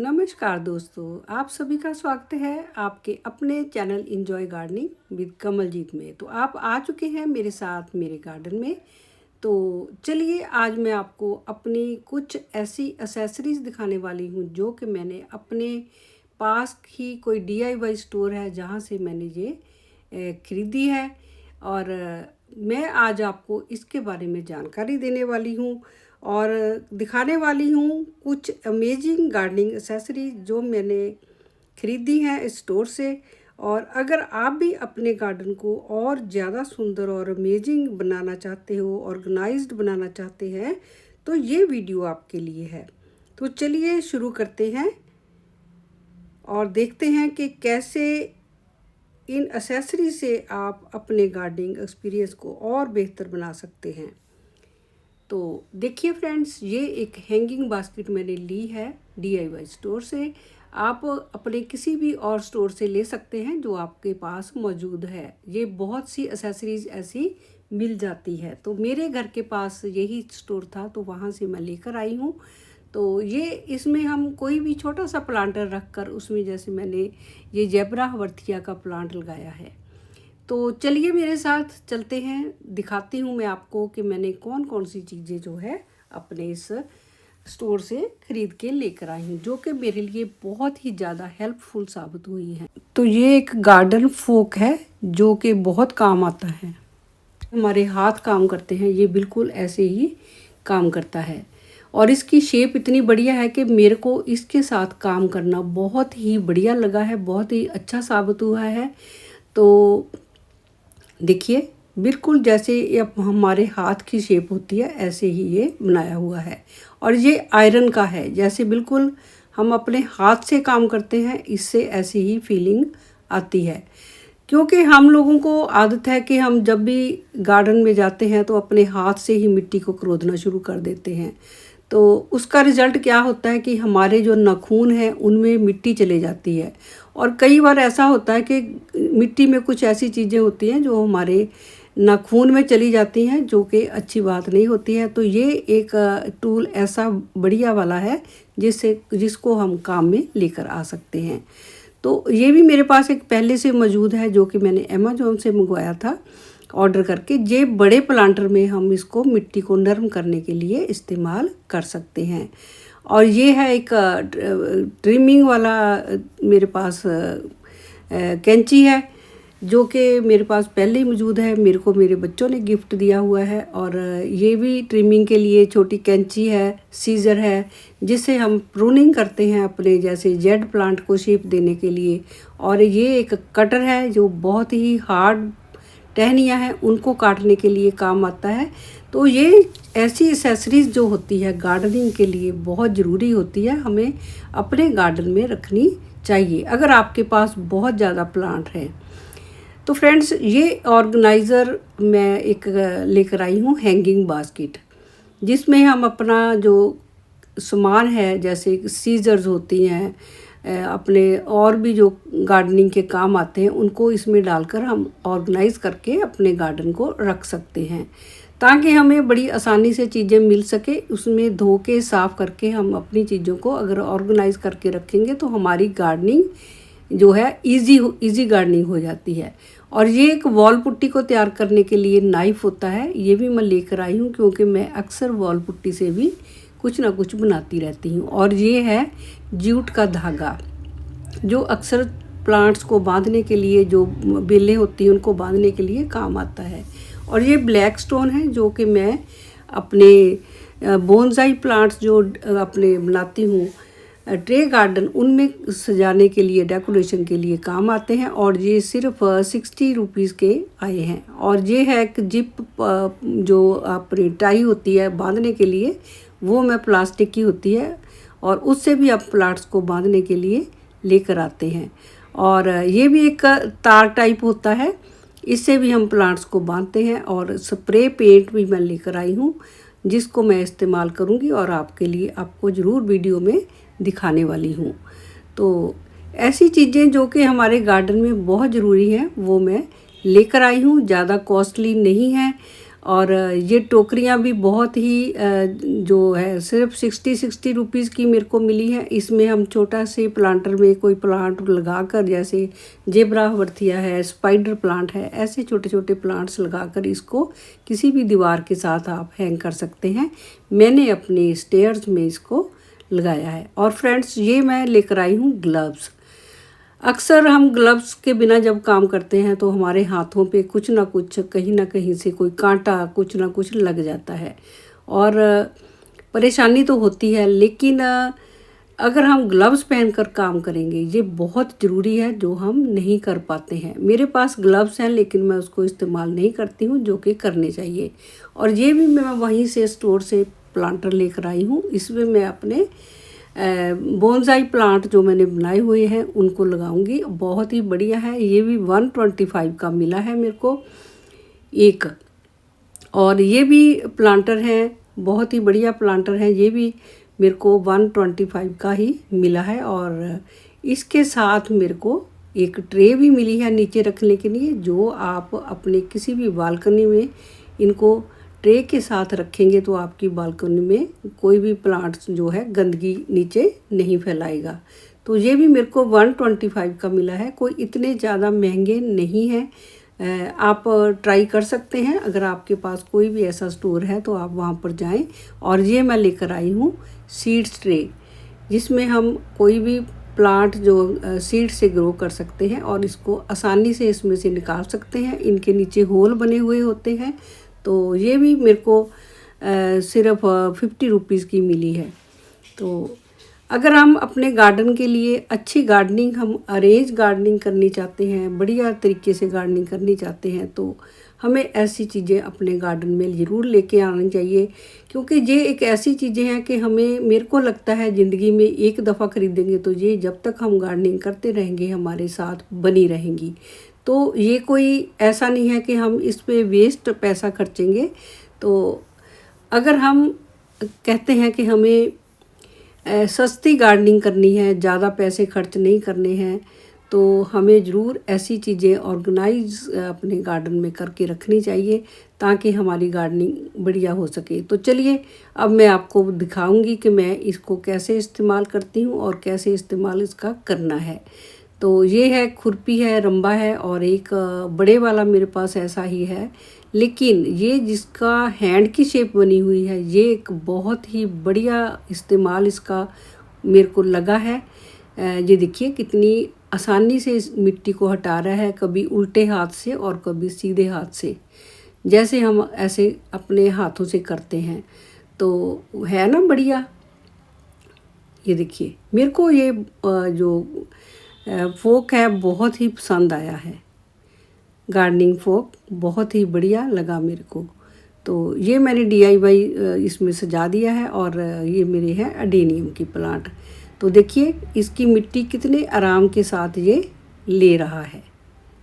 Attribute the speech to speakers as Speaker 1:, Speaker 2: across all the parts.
Speaker 1: नमस्कार दोस्तों, आप सभी का स्वागत है आपके अपने channel enjoy gardening with Kamaljeet में। तो आप आ चुके हैं मेरे साथ मेरे गार्डन में। तो चलिए आज मैं आपको अपनी कुछ ऐसी एक्सेसरीज दिखाने वाली हूँ जो कि मैंने अपने पास ही कोई DIY स्टोर है जहाँ से मैंने ये खरीदी है। और मैं आज आपको इसके बारे में जानकारी देने वाली हूँ और दिखाने वाली हूँ कुछ अमेजिंग गार्डनिंग एक्सेसरीज जो मैंने खरीदी हैं इस स्टोर से। और अगर आप भी अपने गार्डन को और ज़्यादा सुंदर और अमेजिंग बनाना चाहते हो, ऑर्गेनाइज्ड बनाना चाहते हैं, तो ये वीडियो आपके लिए है। तो चलिए शुरू करते हैं और देखते हैं कि कैसे इन एक्सेसरीज से आप अपने गार्डनिंग एक्सपीरियंस को और बेहतर बना सकते हैं। तो देखिए फ्रेंड्स, ये एक हैंगिंग बास्केट मैंने ली है DIY स्टोर से। आप अपने किसी भी और स्टोर से ले सकते हैं जो आपके पास मौजूद है। ये बहुत सी एक्सेसरीज ऐसी मिल जाती है, तो मेरे घर के पास यही स्टोर था तो वहाँ से मैं लेकर आई हूँ। तो ये इसमें हम कोई भी छोटा सा प्लांटर रखकर उसमें, जैसे मैंने ये जेब्रा हवर्थिया का प्लांट लगाया है। तो चलिए मेरे साथ चलते हैं, दिखाती हूँ मैं आपको कि मैंने कौन कौन सी चीज़ें जो है अपने इस स्टोर से ख़रीद के लेकर आई हूँ जो कि मेरे लिए बहुत ही ज़्यादा हेल्पफुल साबित हुई हैं। तो ये एक गार्डन फोक है जो कि बहुत काम आता है, हमारे हाथ काम करते हैं, ये बिल्कुल ऐसे ही काम करता है। और इसकी शेप इतनी बढ़िया है कि मेरे को इसके साथ काम करना बहुत ही बढ़िया लगा है, बहुत ही अच्छा साबित हुआ है। तो देखिए, बिल्कुल जैसे ये हमारे हाथ की शेप होती है ऐसे ही ये बनाया हुआ है। और ये आयरन का है, जैसे बिल्कुल हम अपने हाथ से काम करते हैं, इससे ऐसी ही फीलिंग आती है। क्योंकि हम लोगों को आदत है कि हम जब भी गार्डन में जाते हैं तो अपने हाथ से ही मिट्टी को खोदना शुरू कर देते हैं। तो उसका रिज़ल्ट क्या होता है कि हमारे जो नाखून हैं उनमें मिट्टी चले जाती है। और कई बार ऐसा होता है कि मिट्टी में कुछ ऐसी चीज़ें होती हैं जो हमारे नाखून में चली जाती हैं, जो कि अच्छी बात नहीं होती है। तो ये एक टूल ऐसा बढ़िया वाला है जिसको हम काम में लेकर आ सकते हैं। तो ये भी मेरे पास एक पहले से मौजूद है जो कि मैंने अमेज़ॉन से मंगवाया था ऑर्डर करके। ये बड़े प्लांटर में हम इसको मिट्टी को नरम करने के लिए इस्तेमाल कर सकते हैं। और ये है एक ट्रिमिंग वाला मेरे पास कैंची है जो कि मेरे पास पहले ही मौजूद है, मेरे को मेरे बच्चों ने गिफ्ट दिया हुआ है। और ये भी ट्रिमिंग के लिए छोटी कैंची है, सीज़र है, जिससे हम प्रूनिंग करते हैं अपने जैसे जेड प्लांट को शेप देने के लिए। और ये एक कटर है जो बहुत ही हार्ड टहनियाँ हैं उनको काटने के लिए काम आता है। तो ये ऐसी एक्सेसरीज जो होती है गार्डनिंग के लिए बहुत ज़रूरी होती है, हमें अपने गार्डन में रखनी चाहिए अगर आपके पास बहुत ज़्यादा प्लांट है। तो फ्रेंड्स, ये ऑर्गेनाइज़र मैं एक लेकर आई हूँ हैंगिंग बास्केट, जिसमें हम अपना जो सामान है जैसे सीजर्स होती हैं, अपने और भी जो गार्डनिंग के काम आते हैं उनको इसमें डालकर हम ऑर्गेनाइज़ करके अपने गार्डन को रख सकते हैं, ताकि हमें बड़ी आसानी से चीज़ें मिल सके। उसमें धो के साफ़ करके हम अपनी चीज़ों को अगर ऑर्गेनाइज़ करके रखेंगे तो हमारी गार्डनिंग जो है इजी गार्डनिंग हो जाती है। और ये एक वॉल पुट्टी को तैयार करने के लिए नाइफ़ होता है, ये भी मैं लेकर आई हूँ क्योंकि मैं अक्सर वॉल पुट्टी से भी कुछ ना कुछ बनाती रहती हूँ। और ये है जूट का धागा जो अक्सर प्लांट्स को बांधने के लिए, जो बेलें होती हैं उनको बांधने के लिए काम आता है। और ये ब्लैक स्टोन है जो कि मैं अपने बोनसाई प्लांट्स जो अपने बनाती हूँ ट्रे गार्डन, उनमें सजाने के लिए, डेकोरेशन के लिए काम आते हैं। और ये सिर्फ 60 रुपीज़ के आए हैं। और ये है एक जिप जो अपनी टाई होती है बांधने के लिए, वो मैं प्लास्टिक की होती है और उससे भी आप प्लांट्स को बांधने के लिए लेकर आते हैं। और ये भी एक तार टाइप होता है, इससे भी हम प्लांट्स को बांधते हैं। और स्प्रे पेंट भी मैं लेकर आई हूँ जिसको मैं इस्तेमाल करूँगी और आपके लिए आपको ज़रूर वीडियो में दिखाने वाली हूँ। तो ऐसी चीज़ें जो कि हमारे गार्डन में बहुत ज़रूरी हैं वो मैं लेकर आई हूँ, ज़्यादा कॉस्टली नहीं है। और ये टोकरियाँ भी बहुत ही जो है सिर्फ 60 रुपीज़ की मेरे को मिली है। इसमें हम छोटा से प्लांटर में कोई प्लांट लगाकर, जैसे जेब्रावर्थिया है, स्पाइडर प्लांट है, ऐसे छोटे छोटे प्लांट्स लगाकर इसको किसी भी दीवार के साथ आप हैंग कर सकते हैं। मैंने अपने स्टेयर्स में इसको लगाया है। और फ्रेंड्स, ये मैं लेकर आई हूँ ग्लव्स। अक्सर हम ग्लव्स के बिना जब काम करते हैं तो हमारे हाथों पे कुछ ना कुछ, कहीं ना कहीं से कोई कांटा कुछ ना कुछ लग जाता है और परेशानी तो होती है। लेकिन अगर हम ग्लव्स पहनकर काम करेंगे, ये बहुत ज़रूरी है, जो हम नहीं कर पाते हैं। मेरे पास ग्लव्स हैं लेकिन मैं उसको इस्तेमाल नहीं करती हूँ, जो कि करने चाहिए। और ये भी मैं वहीं से स्टोर से प्लांटर लेकर आई हूँ। इसमें मैं अपने बोनसाई प्लांट जो मैंने बनाए हुए हैं उनको लगाऊंगी। बहुत ही बढ़िया है। ये भी 125 का मिला है मेरे को एक। और ये भी प्लांटर है, बहुत ही बढ़िया प्लांटर है। ये भी मेरे को 125 का ही मिला है। और इसके साथ मेरे को एक ट्रे भी मिली है नीचे रखने के लिए, जो आप अपने किसी भी बालकनी में इनको ट्रे के साथ रखेंगे तो आपकी बालकनी में कोई भी प्लांट्स जो है गंदगी नीचे नहीं फैलाएगा। तो ये भी मेरे को 125 का मिला है। कोई इतने ज़्यादा महंगे नहीं हैं। आप ट्राई कर सकते हैं। अगर आपके पास कोई भी ऐसा स्टोर है तो आप वहाँ पर जाएं। और ये मैं लेकर आई हूँ सीड्स ट्रे, जिसमें हम कोई भी प्लांट जो सीड से ग्रो कर सकते हैं और इसको आसानी से इसमें से निकाल सकते हैं। इनके नीचे होल बने हुए होते हैं। तो ये भी मेरे को सिर्फ 50 रुपीज़ की मिली है। तो अगर हम अपने गार्डन के लिए अच्छी गार्डनिंग, हम अरेंज गार्डनिंग करनी चाहते हैं, बढ़िया तरीके से गार्डनिंग करनी चाहते हैं, तो हमें ऐसी चीज़ें अपने गार्डन में ज़रूर लेके आनी चाहिए। क्योंकि ये एक ऐसी चीज़ें हैं कि हमें, मेरे को लगता है ज़िंदगी में एक दफ़ा ख़रीदेंगे तो ये जब तक हम गार्डनिंग करते रहेंगे हमारे साथ बनी रहेंगी। तो ये कोई ऐसा नहीं है कि हम इस पे वेस्ट पैसा खर्चेंगे। तो अगर हम कहते हैं कि हमें सस्ती गार्डनिंग करनी है, ज़्यादा पैसे खर्च नहीं करने हैं, तो हमें ज़रूर ऐसी चीज़ें ऑर्गेनाइज अपने गार्डन में करके रखनी चाहिए ताकि हमारी गार्डनिंग बढ़िया हो सके। तो चलिए अब मैं आपको दिखाऊंगी कि मैं इसको कैसे इस्तेमाल करती हूँ और कैसे इस्तेमाल इसका करना है। तो ये है, खुरपी है, रंबा है, और एक बड़े वाला मेरे पास ऐसा ही है। लेकिन ये जिसका हैंड की शेप बनी हुई है, ये एक बहुत ही बढ़िया इस्तेमाल इसका मेरे को लगा है। ये देखिए कितनी आसानी से इस मिट्टी को हटा रहा है, कभी उल्टे हाथ से और कभी सीधे हाथ से, जैसे हम ऐसे अपने हाथों से करते हैं। तो है ना बढ़िया। ये देखिए, मेरे को ये जो फोक है बहुत ही पसंद आया है। गार्डनिंग फोक बहुत ही बढ़िया लगा मेरे को। तो ये मैंने DIY इसमें सजा दिया है। और ये मेरे हैं अडेनियम की प्लांट। तो देखिए इसकी मिट्टी कितने आराम के साथ ये ले रहा है।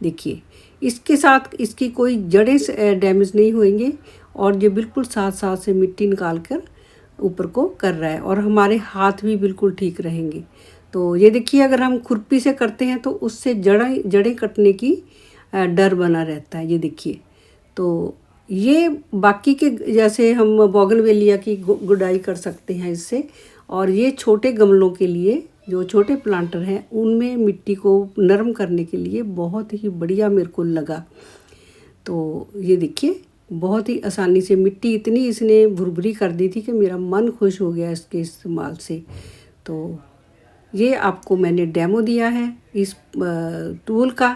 Speaker 1: देखिए इसके साथ इसकी कोई जड़ें डैमेज नहीं होंगे और ये बिल्कुल साथ साथ से मिट्टी निकाल कर ऊपर को कर रहा है और हमारे हाथ भी बिल्कुल ठीक रहेंगे। तो ये देखिए, अगर हम खुरपी से करते हैं तो उससे जड़ें कटने की डर बना रहता है। ये देखिए, तो ये बाकी के जैसे हम बोगनवेलिया की गुडाई कर सकते हैं इससे। और ये छोटे गमलों के लिए, जो छोटे प्लांटर हैं, उनमें मिट्टी को नरम करने के लिए बहुत ही बढ़िया मेरे को लगा। तो ये देखिए, बहुत ही आसानी से मिट्टी इतनी इसने भुरभुरी कर दी थी कि मेरा मन खुश हो गया इसके इस्तेमाल से। तो ये आपको मैंने डेमो दिया है इस टूल का,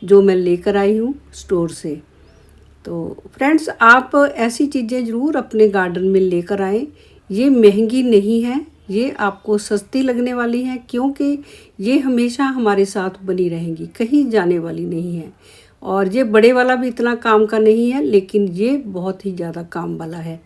Speaker 1: जो मैं लेकर आई हूँ स्टोर से। तो फ्रेंड्स, आप ऐसी चीज़ें ज़रूर अपने गार्डन में लेकर आएँ। ये महंगी नहीं है, ये आपको सस्ती लगने वाली है, क्योंकि ये हमेशा हमारे साथ बनी रहेंगी, कहीं जाने वाली नहीं है। और ये बड़े वाला भी इतना काम का नहीं है, लेकिन ये बहुत ही ज़्यादा काम वाला है।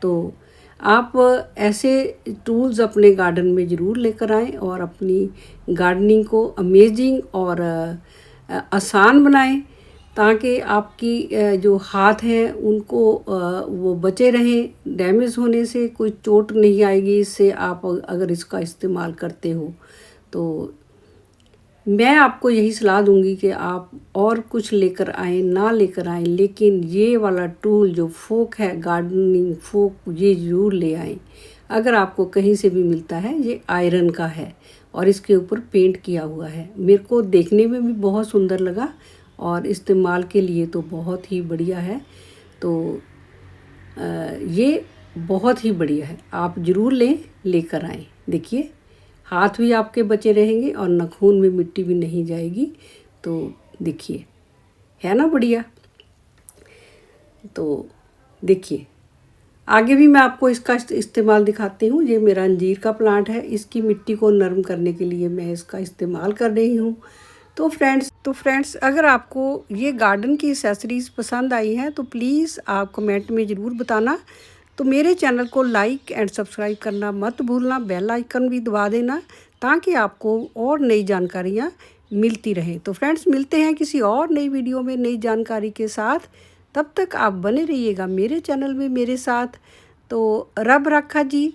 Speaker 1: तो आप ऐसे टूल्स अपने गार्डन में ज़रूर लेकर आएँ और अपनी गार्डनिंग को अमेजिंग और आसान बनाएं, ताकि आपकी जो हाथ हैं उनको वो बचे रहें डैमेज होने से, कोई चोट नहीं आएगी इससे आप अगर इसका इस्तेमाल करते हो। तो मैं आपको यही सलाह दूंगी कि आप और कुछ लेकर आएँ ना लेकर आएँ, लेकिन ये वाला टूल जो फोक है, गार्डनिंग फोक, ये ज़रूर ले आएँ। अगर आपको कहीं से भी मिलता है, ये आयरन का है और इसके ऊपर पेंट किया हुआ है। मेरे को देखने में भी बहुत सुंदर लगा और इस्तेमाल के लिए तो बहुत ही बढ़िया है। तो ये बहुत ही बढ़िया है, आप ज़रूर लेकर आएँ। देखिए, हाथ भी आपके बचे रहेंगे और नाखून में मिट्टी भी नहीं जाएगी। तो देखिए, है ना बढ़िया। तो देखिए, आगे भी मैं आपको इसका इस्तेमाल दिखाती हूँ। ये मेरा अंजीर का प्लांट है, इसकी मिट्टी को नरम करने के लिए मैं इसका इस्तेमाल कर रही हूँ। तो फ्रेंड्स अगर आपको ये गार्डन की एक्सेसरीज़ पसंद आई हैं तो प्लीज़ आप कमेंट में ज़रूर बताना। तो मेरे चैनल को लाइक एंड सब्सक्राइब करना मत भूलना, बेल आइकन भी दबा देना ताकि आपको और नई जानकारियाँ मिलती रहें। तो फ्रेंड्स, मिलते हैं किसी और नई वीडियो में नई जानकारी के साथ। तब तक आप बने रहिएगा मेरे चैनल में मेरे साथ। तो रब रखा जी।